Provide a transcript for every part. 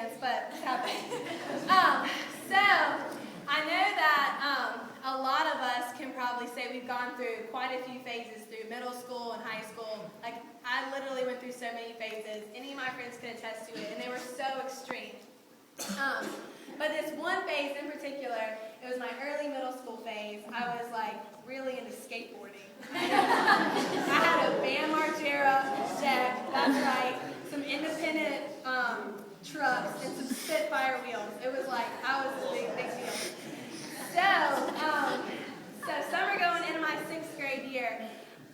dance, but it's happening. So I know that a lot of us can probably say we've gone through quite a few phases through middle school and high school. Like, I literally went through so many phases. Any of my friends can attest to it, and they were so extreme. But this one phase in particular, it was my early middle school phase. I was like really into skateboarding. I had a Bam Margera deck, that's right, some independent trucks and some Spitfire wheels. It was like, I was a big deal. So summer going into my 6th grade year,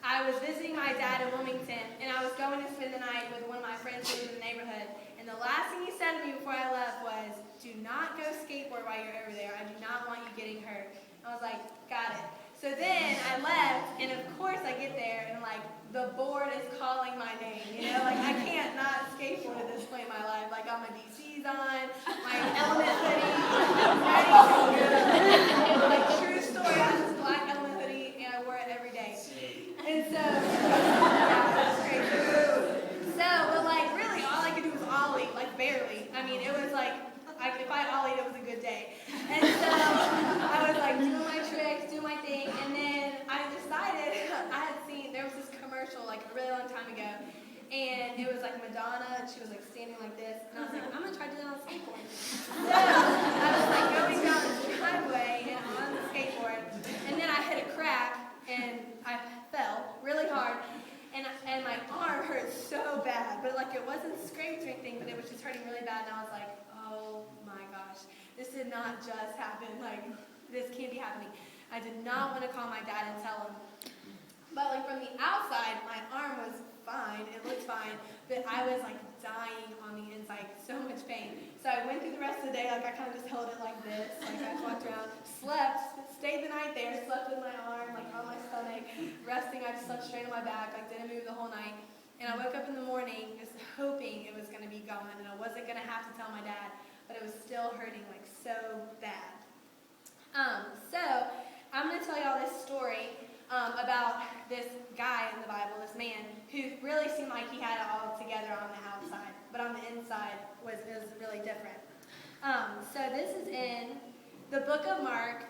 I was visiting my dad in Wilmington, and I was going to spend the night with one of my friends who lived in the neighborhood. And the last thing he said to me before I left was, "Do not go skateboard while you're over there. I do not want you getting hurt." I was like, got it. So then I left, and of course I get there, and like the board is calling my name. You know, like I can't not skateboard at this point in my life. Like got my DCs on, my Element hoodie, ready to go. Like true story, I had this black Element hoodie, and I wore it every day. And so, yeah, that's crazy. So, but like really, all I could do was ollie, like barely. I mean, it was like, if I ollied, it was a good day. And so, I was like doing my tricks, doing my thing, and then I decided, I had seen, there was this commercial like a really long time ago, and it was like Madonna, and she was like standing like this, and I was like, I'm gonna try to do that on a skateboard. So, I was like going down the driveway and on the skateboard, and then I hit a crack, and I fell really hard. And my arm hurt so bad, but like it wasn't scraped or anything, but it was just hurting really bad, and I was like, oh my gosh, this did not just happen, like this can't be happening. I did not want to call my dad and tell him, but like from the outside, my arm was fine, it looked fine, but I was like dying on the inside, so much pain. So I went through the rest of the day, like I kind of just held it like this, like I walked around, slept, stayed the night there, slept with my arm, like on my stomach, resting. I just slept straight on my back, like didn't move the whole night. And I woke up in the morning just hoping it was going to be gone and I wasn't going to have to tell my dad, but it was still hurting like so bad. So I'm going to tell y'all this story about this guy in the Bible, this man, who really seemed like he had it all together on the outside, but on the inside was really different. So this is in the book of Mark,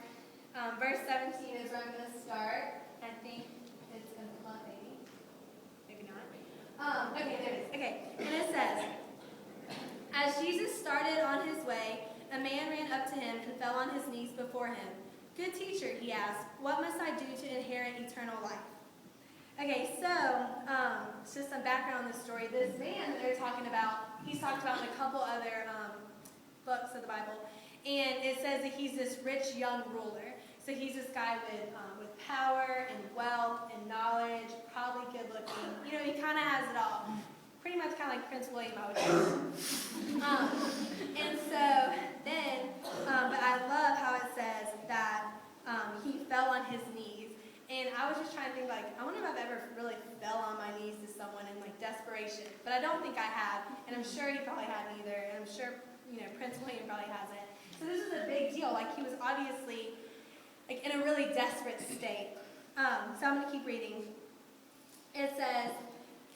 verse 17 is where I'm going to start. I think it's going to come up, maybe not. Okay, there it is. Okay, and it says, as Jesus started on his way, a man ran up to him and fell on his knees before him. Good teacher, he asked, what must I do to inherit eternal life? Okay, so it's just some background on this story. This man that they're talking about, he's talked about in a couple other books of the Bible, and it says that he's this rich young ruler. So he's this guy with power and wealth and knowledge, probably good looking. You know, he kind of has it all. Pretty much kind of like Prince William, I would say. And so then, but I love how it says that he fell on his knees. And I was just trying to think, like, I wonder if I've ever really fell on my knees to someone in, like, desperation. But I don't think I have. And I'm sure he probably hadn't either. And I'm sure, you know, Prince William probably hasn't. So this is a big deal. Like, he was obviously, like, in a really desperate state. So I'm going to keep reading. It says,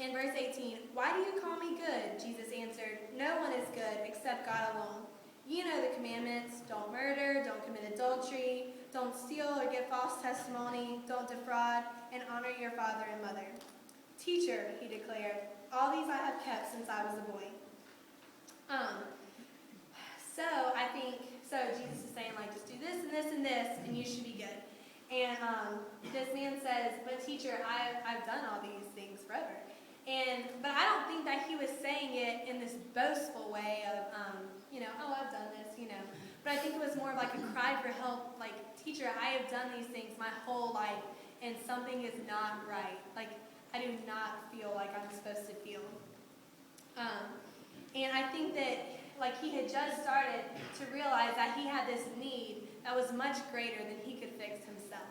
in verse 18, why do you call me good? Jesus answered, no one is good except God alone. You know the commandments, don't murder, don't commit adultery, don't steal or give false testimony, don't defraud, and honor your father and mother. Teacher, he declared, all these I have kept since I was a boy. So Jesus is saying, like, just do this and this and this, and you should be good. And this man says, but teacher, I've done all these things forever. But I don't think that he was saying it in this boastful way of, oh, I've done this, But I think it was more of like a cry for help, like, teacher, I have done these things my whole life, and something is not right. Like, I do not feel like I'm supposed to feel. And I think that, like, he had just started to realize that he had this need that was much greater than he could fix himself.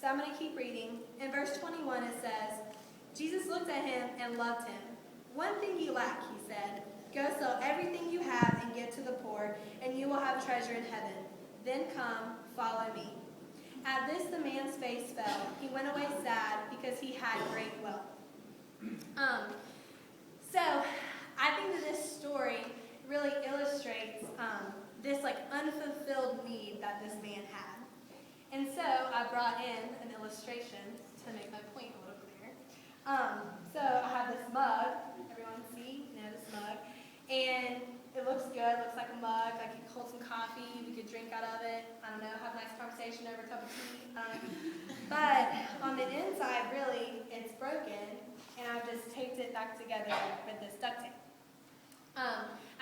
So I'm going to keep reading. In verse 21 it says, Jesus looked at him and loved him. One thing you lack, he said. Go sell everything you have and give to the poor, and you will have treasure in heaven. Then come, follow me. At this the man's face fell. He went away sad because he had great wealth. So I think that this story really that this man had. And so I brought in an illustration to make my point a little clearer. So I have this mug. Everyone see? This mug. And it looks good. It looks like a mug. Like you could hold some coffee. We could drink out of it. I don't know. Have a nice conversation over a cup of tea. But on the inside, really, it's broken. And I've just taped it back together with this duct tape.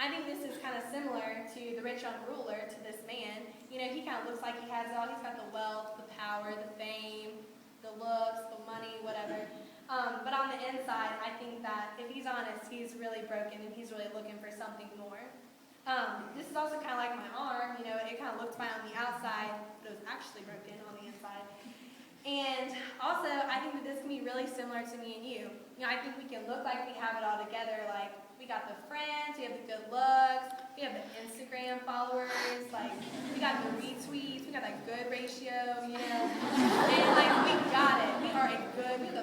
I think this is kind of similar to the rich young ruler, to this man. He kind of looks like he has it all. He's got the wealth, the power, the fame, the looks, the money, whatever. But on the inside, I think that if he's honest, he's really broken and he's really looking for something more. This is also kind of like my arm. It kind of looked fine on the outside, but it was actually broken on the inside. And also, I think that this can be really similar to me and you. I think we can look like we have it all together, like we got the friends, we have the good looks, we have the Instagram followers, like we got the retweets, we got that good ratio, and like we got it. We are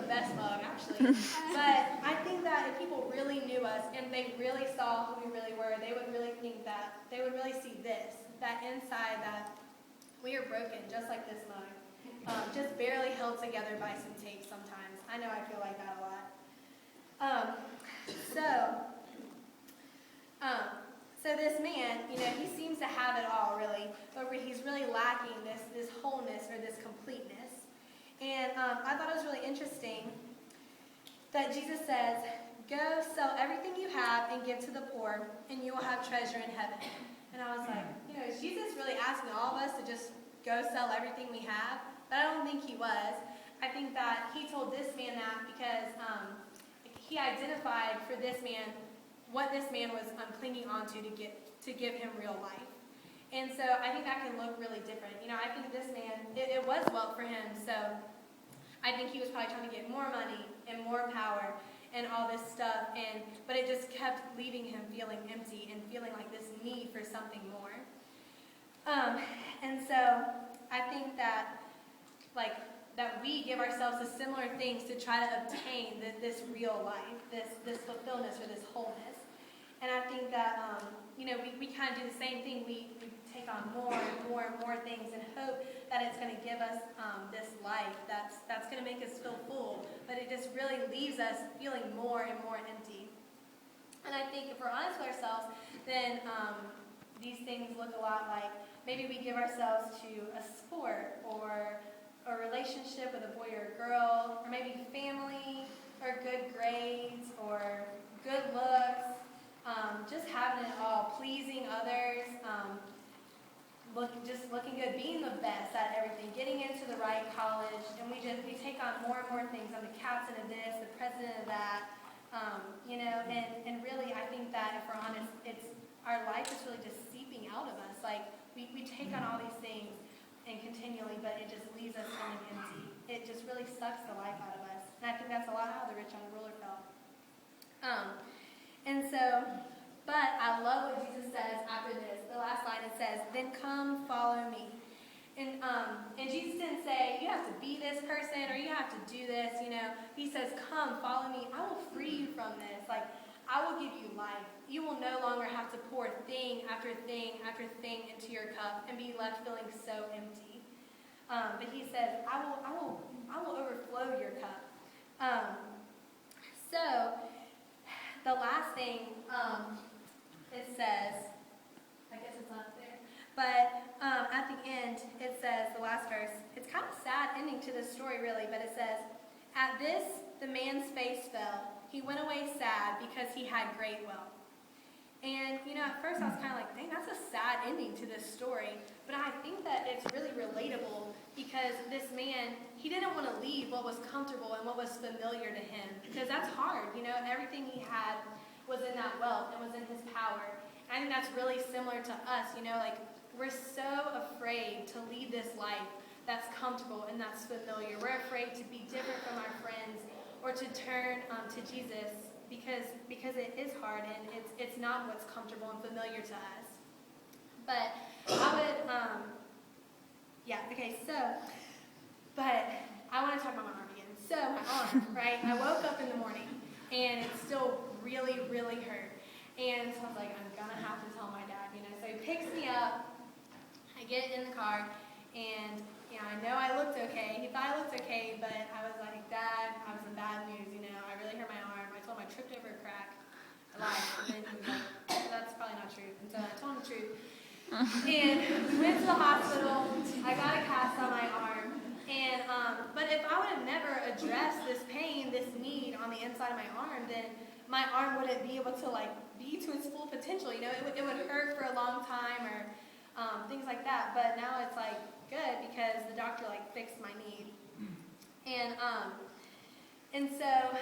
the best mug actually. But I think that if people really knew us and they really saw who we really were, they would really think that, they would really see this, that inside that we are broken, just like this mug. Just barely held together by some tape sometimes. I know I feel like that a lot. So this man, he seems to have it all really, but he's really lacking this wholeness or this completeness. And I thought it was really interesting that Jesus says, "Go sell everything you have and give to the poor, and you will have treasure in heaven." And I was like, is Jesus really asking all of us to just go sell everything we have? But I don't think he was. I think that he told this man that because he identified for this man what this man was clinging onto to give him real life. And so I think that can look really different. I think this man, it was wealth for him, so I think he was probably trying to get more money and more power and all this stuff, but it just kept leaving him feeling empty and feeling like this need for something more. And so I think that that we give ourselves to similar things to try to obtain this real life, this fulfillment or this wholeness. And I think that, we kind of do the same thing. We take on more and more and more things and hope that it's going to give us this life that's going to make us feel full, but it just really leaves us feeling more and more empty. And I think if we're honest with ourselves, then these things look a lot like maybe we give ourselves to a sport or a relationship with a boy or a girl, or maybe family, or good grades, or good looks, just having it all, pleasing others, just looking good, being the best at everything, getting into the right college, and we take on more and more things. I'm the captain of this, the president of that, and really I think that if we're honest, our life is really just seeping out of us. Like we take on all these things and continually, but it just leaves us feeling empty. It just really sucks the life out of us. And I think that's a lot how the rich young ruler felt. But I love what Jesus says after this. The last line, it says, "Then come, follow me." And Jesus didn't say, you have to be this person or you have to do this, He says, "Come, follow me. I will free you from this. Like, I will give you life. You will no longer have to pour thing after thing after thing into your cup and be left feeling so empty." But He says, I will overflow your cup. So the last thing it says, I guess it's not there, but at the end it says, the last verse, it's kind of a sad ending to this story really, but it says, "At this the man's face fell. He went away sad because he had great wealth." And, at first I was kind of like, dang, that's a sad ending to this story. But I think that it's really relatable because this man, he didn't want to leave what was comfortable and what was familiar to him. Because that's hard, everything he had was in that wealth and was in his power. And I think that's really similar to us, we're so afraid to leave this life that's comfortable and that's familiar. We're afraid to be different from our friends or to turn to Jesus because it is hard and it's not what's comfortable and familiar to us. But I would, but I want to talk about my arm again. So my arm, right? I woke up in the morning and it still really, really hurt. And so I was like, I'm gonna have to tell my dad, So he picks me up I get in the car, and I know I looked okay. He thought I looked okay, but I was like, Dad, I was in bad news, I really hurt my arm. I told him I tripped over a crack. I lied. And then he was like, that's probably not true. And so I told him the truth. And we went to the hospital. I got a cast on my arm. And but if I would have never addressed this pain, this need on the inside of my arm, then my arm wouldn't be able to be to its full potential. It would hurt for a long time or things like that. But now it's good because the doctor fixed my need. And so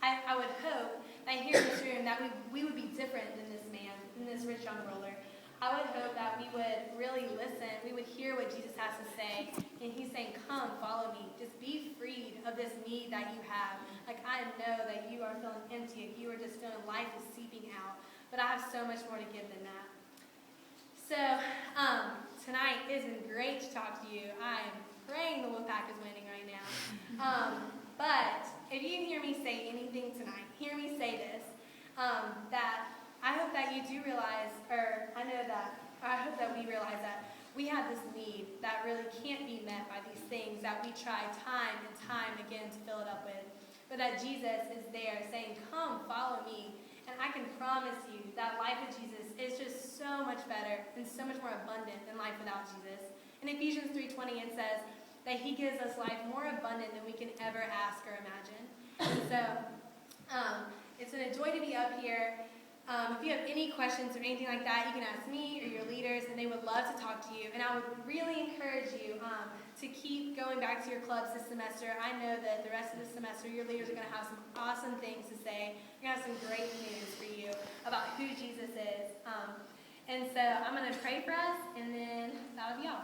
I would hope that here in this room that we would be different than this man, than this rich young ruler. I would hope that we would really listen. We would hear what Jesus has to say. And he's saying, come, follow me. Just be freed of this need that you have. I know that you are feeling empty. You are just feeling life is seeping out. But I have so much more to give than that. So, tonight it has been great to talk to you. I am praying the Wolfpack is winning right now. But if you hear me say anything tonight, hear me say this, that I hope that you do realize, or I hope that we realize that we have this need that really can't be met by these things that we try time and time again to fill it up with. But that Jesus is there saying, come, follow me. And I can promise you that life with Jesus is just so much better and so much more abundant than life without Jesus. In Ephesians 3:20, it says that he gives us life more abundant than we can ever ask or imagine. And so it's been a joy to be up here. If you have any questions or anything like that, you can ask me or your leaders, and they would love to talk to you. And I would really encourage you to keep going back to your clubs this semester. I know that the rest of the semester, your leaders are going to have some awesome things to say. We're going to have some great news for you about who Jesus is. And so I'm going to pray for us, and then that'll be all.